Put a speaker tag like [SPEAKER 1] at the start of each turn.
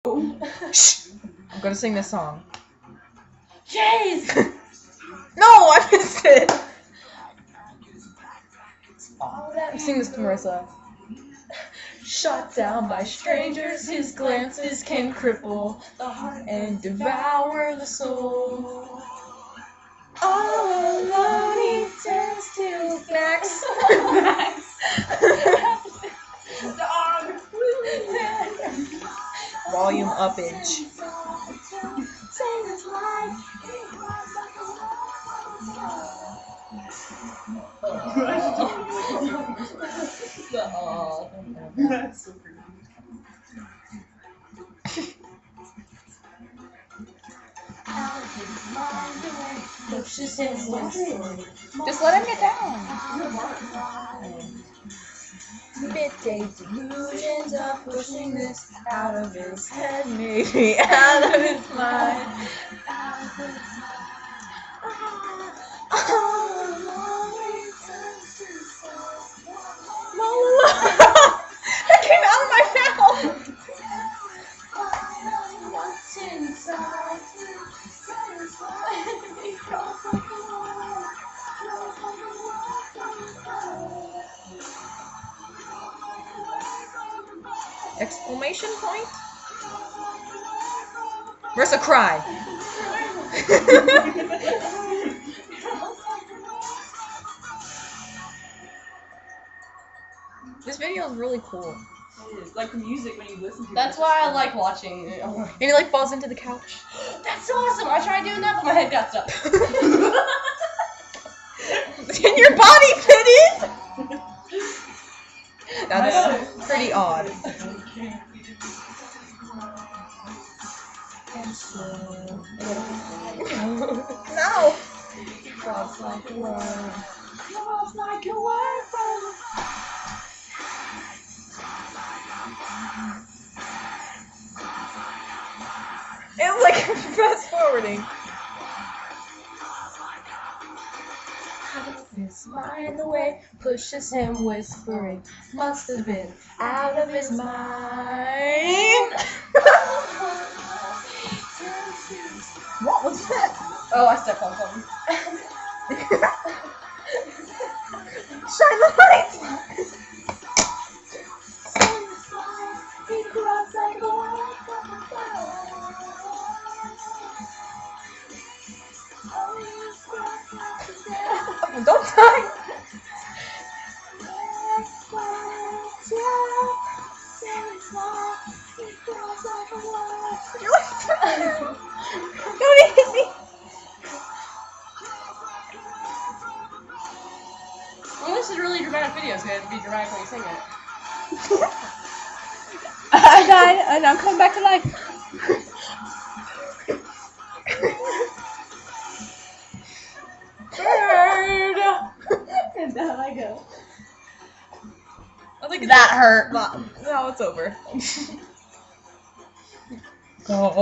[SPEAKER 1] Shh! I'm gonna sing this song.
[SPEAKER 2] Jeez!
[SPEAKER 1] No, I missed it! Sing this to Marissa. Shot down by strangers, his glances can cripple the heart and devour the soul. All alone he turns to Max.
[SPEAKER 2] Dog!
[SPEAKER 1] Volume uppage.
[SPEAKER 2] That's so creepy.
[SPEAKER 1] Just let him get down. Midday delusions are pushing this out of his head, maybe out of his mind. That came out of my mouth. Exclamation point? Marissa, cry. This video is really cool.
[SPEAKER 2] It is. Like the music when you listen to it.
[SPEAKER 3] That's why I like watching it.
[SPEAKER 1] And he like falls into the couch.
[SPEAKER 3] That's awesome! I tried doing that, but my head got stuck.
[SPEAKER 1] Can your body fit in? That's pretty odd. No!
[SPEAKER 3] Cross like a word. Cross like a word from...
[SPEAKER 1] It's like fast forwarding. His mind away pushes him whispering. Must have been out of his mind. What was that?
[SPEAKER 3] Oh, I stepped on something.
[SPEAKER 1] Shine the light! Don't die! Don't hit me!
[SPEAKER 3] Well, this is a really dramatic video, so you have to be dramatic when you sing it.
[SPEAKER 2] I died and I'm coming back to life.
[SPEAKER 1] Bird!
[SPEAKER 2] And down I go.
[SPEAKER 1] I think
[SPEAKER 3] That hurt.
[SPEAKER 1] No, it's over. Go.